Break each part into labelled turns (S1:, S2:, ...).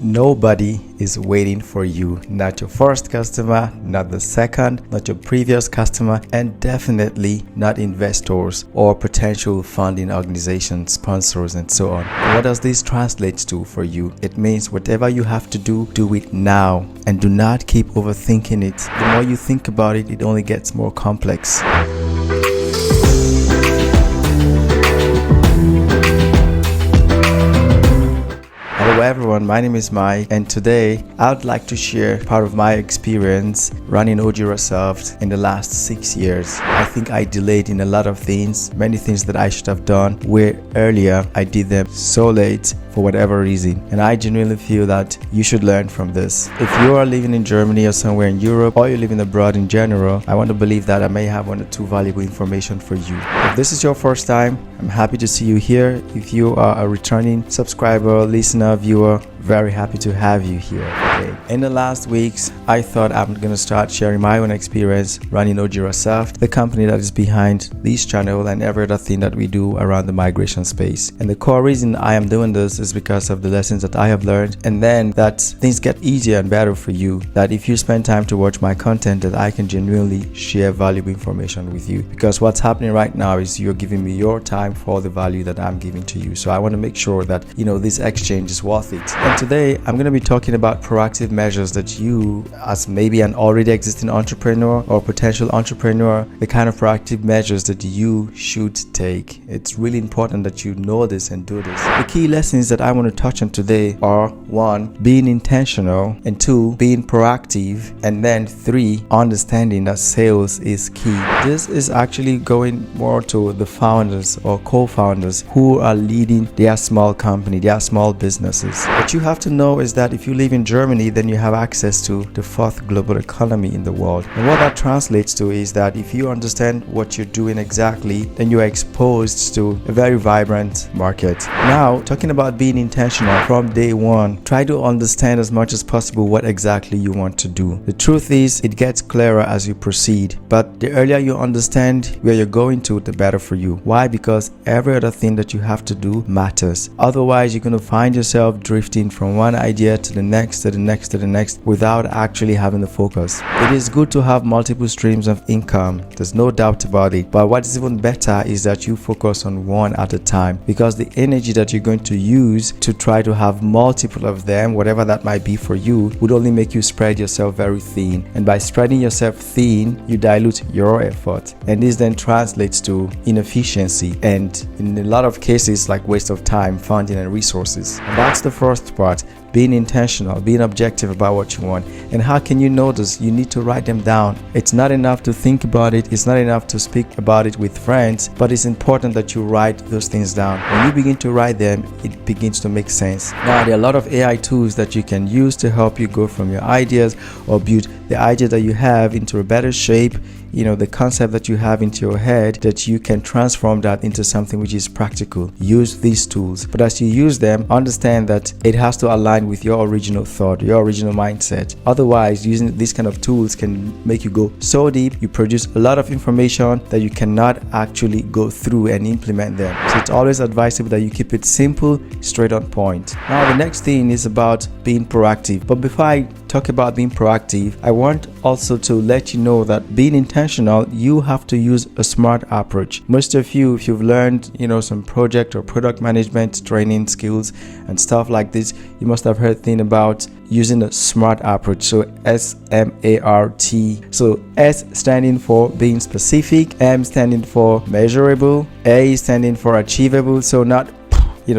S1: Nobody is waiting for you. Not your first customer, not the second, not your previous customer, and definitely not investors or potential funding organizations, sponsors, and so on. What does this translate to for you? It means whatever you have to do it now, and do not keep overthinking it. The more you think about it, it only gets more complex. Hello everyone, my name is Mike, and today I would like to share part of my experience running OJIRA Soft in the last 6 years. I think I delayed in a lot of things, many things that I should have done where earlier I did them so late for whatever reason, and I genuinely feel that you should learn from this. If you are living in Germany or somewhere in Europe, or you're living abroad in general, I want to believe that I may have one or two valuable information for you. If this is your first time, I'm happy to see you here. If you are a returning subscriber, listener, viewer, very happy to have you here. Okay. In the last weeks, I thought I'm going to start sharing my own experience running OJIRA Soft, the company that is behind this channel and every other thing that we do around the migration space. And the core reason I am doing this is because of the lessons that I have learned, and then that things get easier and better for you, that if you spend time to watch my content, that I can genuinely share valuable information with you. Because what's happening right now is you're giving me your time for the value that I'm giving to you. So I want to make sure that, this exchange is worth it. And today I'm going to be talking about proactive measures that you, as maybe an already existing entrepreneur or potential entrepreneur, the kind of proactive measures that you should take. It's really important that you know this and do this. The key lessons that I want to touch on today are 1, being intentional, and 2, being proactive, and then 3, understanding that sales is key. This is actually going more to the founders or co-founders who are leading their small company, their small businesses. What you have to know is that if you live in Germany, then you have access to the 4th global economy in the world. And what that translates to is that if you understand what you're doing exactly, then you are exposed to a very vibrant market. Now, talking about being intentional from day one, try to understand as much as possible what exactly you want to do. The truth is, it gets clearer as you proceed, but the earlier you understand where you're going to, the better for you. Why? Because every other thing that you have to do matters. Otherwise, you're going to find yourself drifting from one idea to the next, to the next, to the next, without actually having the focus. It is good to have multiple streams of income. There's no doubt about it. But what is even better is that you focus on one at a time, because the energy that you're going to use to try to have multiple of them, whatever that might be for you, would only make you spread yourself very thin. And by spreading yourself thin, you dilute your effort. And this then translates to inefficiency and, in a lot of cases, like waste of time, funding, and resources. And that's the first part. Being intentional, being objective about what you want. And how can you know this? You need to write them down. It's not enough to think about it. It's not enough to speak about it with friends, but it's important that you write those things down. When you begin to write them, it begins to make sense. Now, there are a lot of AI tools that you can use to help you go from your ideas or build the idea that you have into a better shape, the concept that you have into your head, that you can transform that into something which is practical. Use these tools. But as you use them, understand that it has to align with your original thought, your original mindset. Otherwise, using these kind of tools can make you go so deep, you produce a lot of information that you cannot actually go through and implement them. So it's always advisable that you keep it simple, straight on point. Now, the next thing is about being proactive. But before I talk about being proactive, I want also to let you know that being intentional, you have to use a smart approach. Most of you, if you've learned, some project or product management training skills and stuff like this, you must have heard thing about using a SMART approach. So SMART. So S standing for being specific, M standing for measurable, A standing for achievable. So not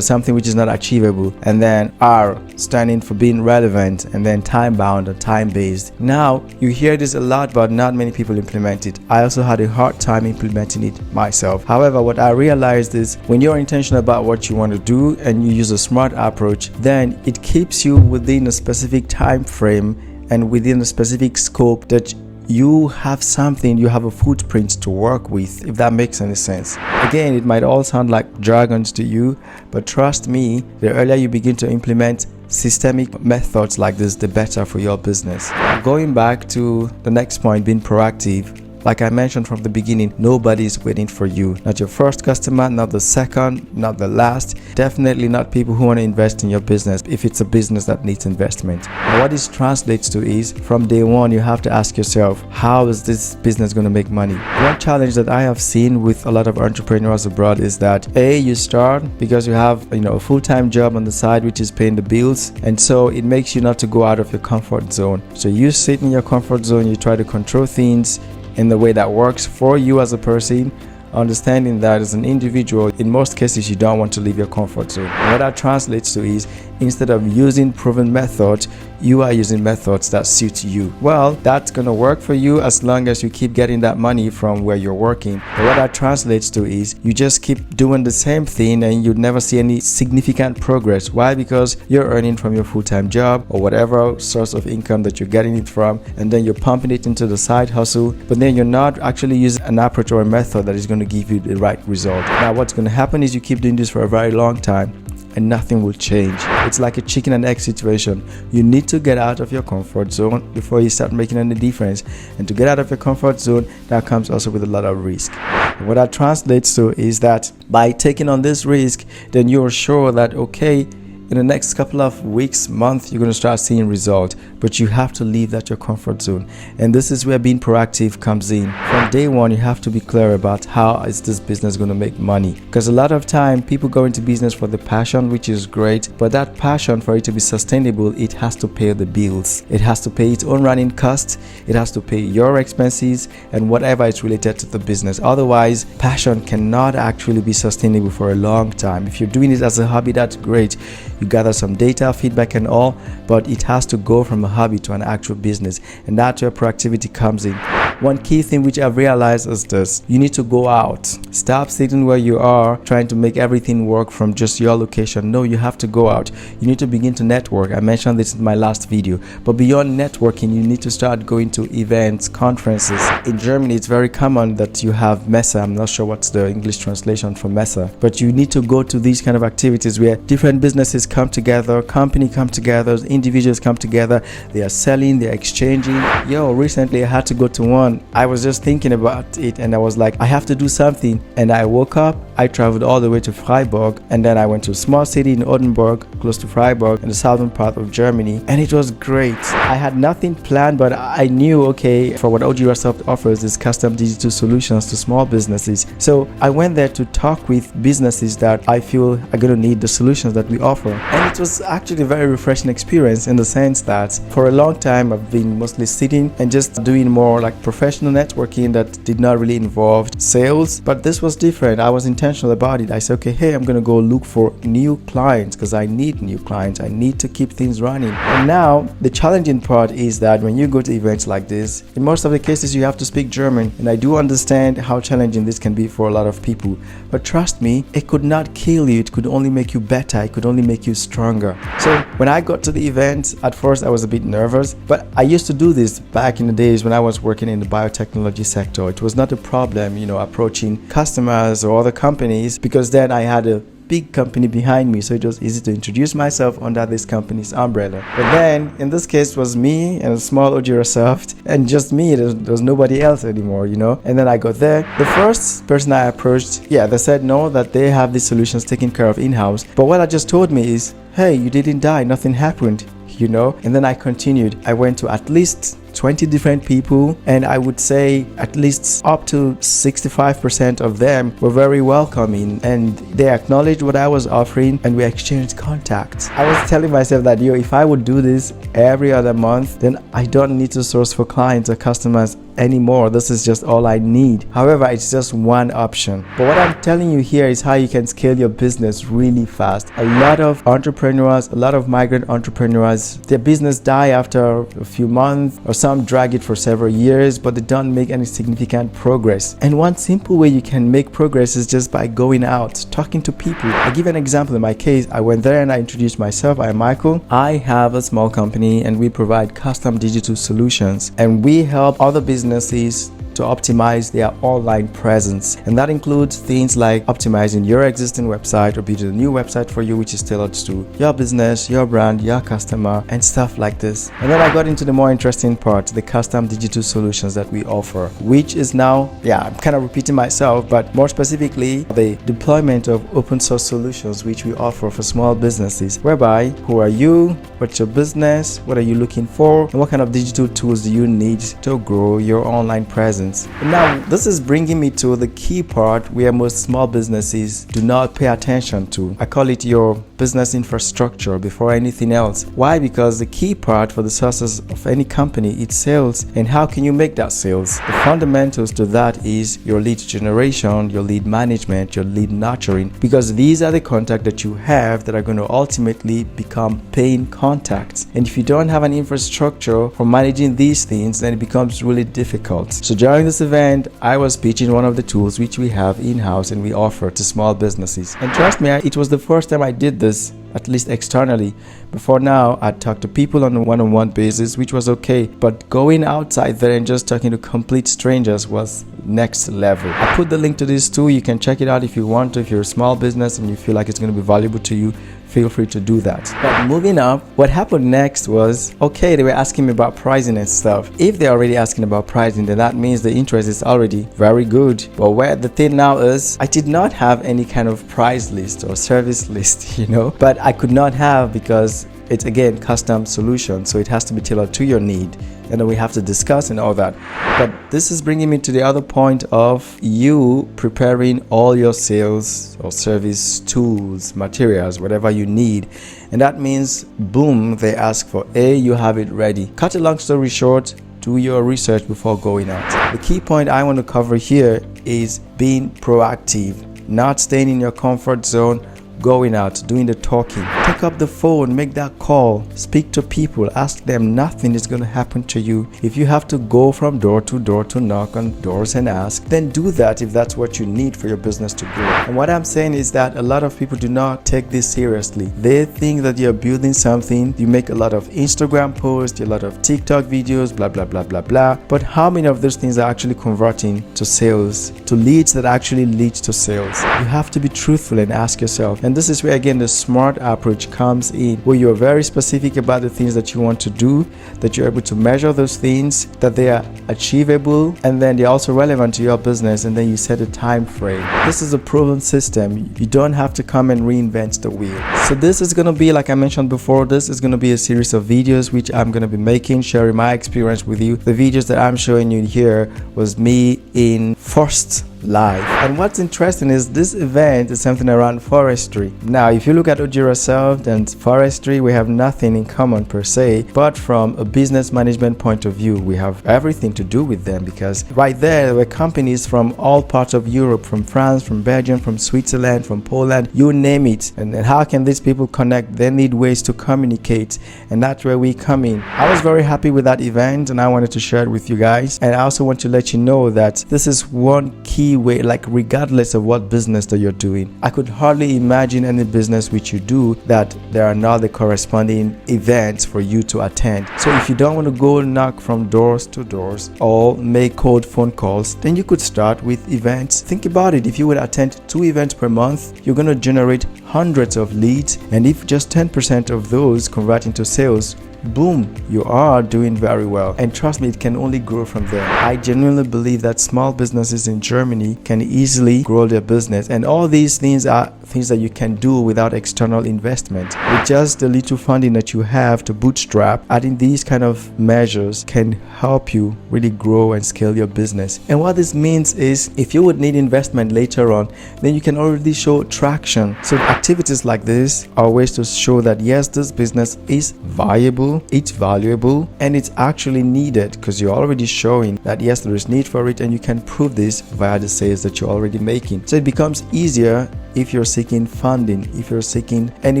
S1: something which is not achievable, and then R standing for being relevant, and then time bound or time based. Now, you hear this a lot, but not many people implement it. I also had a hard time implementing it myself. However, what I realized is when you're intentional about what you want to do and you use a SMART approach, then it keeps you within a specific time frame and within a specific scope that you have you have a footprint to work with, if that makes any sense. Again, it might all sound like jargons to you, but trust me, the earlier you begin to implement systemic methods like this, the better for your business. Going back to the next point, being proactive, Like I mentioned from the beginning, nobody is waiting for you. Not your first customer, not the second, not the last. Definitely not people who want to invest in your business if it's a business that needs investment. And what this translates to is, from day one, you have to ask yourself, how is this business going to make money? One challenge that I have seen with a lot of entrepreneurs abroad is that you start because you have a full-time job on the side which is paying the bills, and so it makes you not to go out of your comfort zone. So you sit in your comfort zone, you try to control things in the way that works for you as a person, understanding that as an individual, in most cases you don't want to leave your comfort zone. And what that translates to is, instead of using proven methods, you are using methods that suit you. Well, that's gonna work for you as long as you keep getting that money from where you're working. But what that translates to is, you just keep doing the same thing and you never see any significant progress. Why? Because you're earning from your full-time job or whatever source of income that you're getting it from, and then you're pumping it into the side hustle, but then you're not actually using an approach or a method that is going to give you the right result. Now what's going to happen is you keep doing this for a very long time and nothing will change. It's like a chicken and egg situation. You need to get out of your comfort zone before you start making any difference. And to get out of your comfort zone, that comes also with a lot of risk. And what that translates to is that by taking on this risk, then you're sure that, okay, in the next couple of weeks, months, you're going to start seeing results, but you have to leave that your comfort zone. And this is where being proactive comes in. From day one, you have to be clear about how is this business going to make money. Because a lot of time, people go into business for the passion, which is great, but that passion, for it to be sustainable, it has to pay the bills. It has to pay its own running costs. It has to pay your expenses and whatever is related to the business. Otherwise, passion cannot actually be sustainable for a long time. If you're doing it as a hobby, that's great. You gather some data, feedback and all, but it has to go from a hobby to an actual business, and that's where proactivity comes in. One key thing which I've realized is this: you need to go out. Stop sitting where you are trying to make everything work from just your location. No, you have to go out. You need to begin to network. I mentioned this in my last video, but beyond networking, you need to start going to events, conferences. In Germany, it's very common that you have Messe. I'm not sure what's the English translation for Messe, but you need to go to these kind of activities where different businesses come together, company come together, individuals come together, they are selling, they're exchanging. Recently I had to go to one. I was just thinking about it and I was like, I have to do something. And I woke up, I traveled all the way to Freiburg, and then I went to a small city in Oldenburg, close to Freiburg, in the southern part of Germany, and it was great. I had nothing planned, but I knew, okay, for what OJIRA Soft offers is custom digital solutions to small businesses. So I went there to talk with businesses that I feel are going to need the solutions that we offer. And it was actually a very refreshing experience in the sense that for a long time I've been mostly sitting and just doing more like professional networking that did not really involve sales, but this was different. I was intentional about it. I said, okay, hey, I'm going to go look for new clients because I need new clients. I need to keep things running. And now the challenging part is that when you go to events like this, in most of the cases you have to speak German, and I do understand how challenging this can be for a lot of people, but trust me, it could not kill you. It could only make you better. It could only make you stronger. So when I got to the event, at first I was a bit nervous, but I used to do this back in the days when I was working in the biotechnology sector. It was not a problem, approaching customers or other companies, because then I had a big company behind me, so it was easy to introduce myself under this company's umbrella. But then in this case it was me and a small OJIRA Soft, and just me. There was nobody else anymore, and then I got there. The first person I approached, they said no, that they have these solutions taken care of in-house. But what I just told me is, hey, you didn't die, nothing happened, and then I continued. I went to at least 20 different people, and I would say at least up to 65% of them were very welcoming, and they acknowledged what I was offering, and we exchanged contacts. I was telling myself that if I would do this every other month, then I don't need to source for clients or customers anymore. This is just all I need. However, it's just one option. But what I'm telling you here is how you can scale your business really fast. A lot of entrepreneurs, a lot of migrant entrepreneurs, their business die after a few months, or some drag it for several years, but they don't make any significant progress. And one simple way you can make progress is just by going out, talking to people. I'll give an example. In my case, I went there and I introduced myself. I'm Michael. I have a small company and we provide custom digital solutions, and we help other businesses to optimize their online presence. And that includes things like optimizing your existing website or building a new website for you, which is tailored to your business, your brand, your customer, and stuff like this. And then I got into the more interesting part, the custom digital solutions that we offer, which is now, I'm kind of repeating myself, but more specifically, the deployment of open source solutions which we offer for small businesses, whereby who are you, what's your business, what are you looking for, and what kind of digital tools do you need to grow your online presence. And now this is bringing me to the key part where most small businesses do not pay attention to. I call it your business infrastructure before anything else. Why? Because the key part for the success of any company is sales. And how can you make that sales? The fundamentals to that is your lead generation, your lead management, your lead nurturing, because these are the contacts that you have that are going to ultimately become paying contacts. And if you don't have an infrastructure for managing these things, then it becomes really difficult. So during this event, I was pitching one of the tools which we have in-house and we offer to small businesses. And trust me, it was the first time I did this, at least externally. Before now, I talked to people on a one-on-one basis, which was okay, but going outside there and just talking to complete strangers was next level. I put the link to this too. You can check it out if you want to. If you're a small business and you feel like it's going to be valuable to you, feel free to do that. But moving up, what happened next was, okay, they were asking me about pricing and stuff. If they're already asking about pricing, then that means the interest is already very good. But where the thing now is, I did not have any kind of price list or service list, but I could not have, because it's again custom solution, so it has to be tailored to your need, and then we have to discuss and all that. But this is bringing me to the other point of you preparing all your sales or service tools, materials, whatever you need. And that means, boom, they ask for you have it ready. Cut a long story short, do your research before going out. The key point I want to cover here is being proactive, not staying in your comfort zone, going out, doing the talking. Pick up the phone, make that call, speak to people, ask them. Nothing is going to happen to you. If you have to go from door to knock on doors and ask, then do that if that's what you need for your business to grow. And what I'm saying is that a lot of people do not take this seriously. They think that you're building something, you make a lot of Instagram posts, a lot of TikTok videos, blah, blah, blah, blah, blah. But how many of those things are actually converting to sales, to leads that actually lead to sales? You have to be truthful and ask yourself. And this is where again the smart approach comes in, where you're very specific about the things that you want to do, that you're able to measure those things, that they are achievable, and then they're also relevant to your business, and then you set a time frame. This is a proven system. You don't have to come and reinvent the wheel. So this is going to be, like I mentioned before, this is going to be a series of videos which I'm going to be making, sharing my experience with you. The videos that I'm showing you here was me in first live. And what's interesting is this event is something around forestry. Now, if you look at OJIRA Soft and forestry, we have nothing in common per se, but from a business management point of view, we have everything to do with them, because right there were companies from all parts of Europe, from France, from Belgium, from Switzerland, from Poland, you name it. And how can these people connect? They need ways to communicate, and that's where we come in. I was very happy with that event, and I wanted to share it with you guys. And I also want to let you know that this is one key way, like regardless of what business that you're doing, I could hardly imagine any business which you do that there are not the corresponding events for you to attend. So if you don't want to go knock from doors to doors or make cold phone calls, then you could start with events. Think about it. If you would attend 2 events per month, you're going to generate hundreds of leads, and if just 10% of those convert into sales, boom, you are doing very well. And trust me, it can only grow from there. I genuinely believe that small businesses in Germany can easily grow their business, and all these things are things that you can do without external investment. With just the little funding that you have to bootstrap, adding these kind of measures can help you really grow and scale your business. And what this means is, if you would need investment later on, then you can already show traction. So activities like this are ways to show that yes, this business is viable, it's valuable, and it's actually needed, because you're already showing that yes, there is need for it, and you can prove this via the sales that you're already making. So it becomes easier if you're seeking funding, if you're seeking any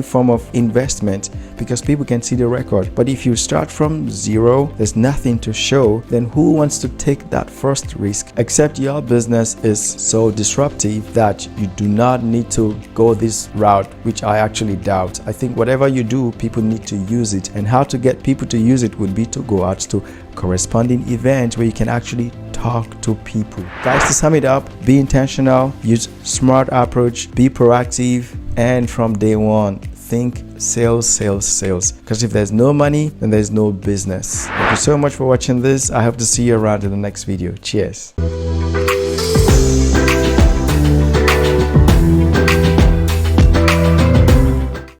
S1: form of investment, because people can see the record. But if you start from zero, there's nothing to show, then who wants to take that first risk except your business is so disruptive that you do not need to go this route, which I actually doubt. I think whatever you do, people need to use it, and how to get people to use it would be to go out to corresponding events where you can actually talk to people. Guys, to sum it up, be intentional, use smart approach, be proactive, and from day one, think sales, because if there's no money, then there's no business. Thank you so much for watching this. I hope to see you around in the next video. Cheers.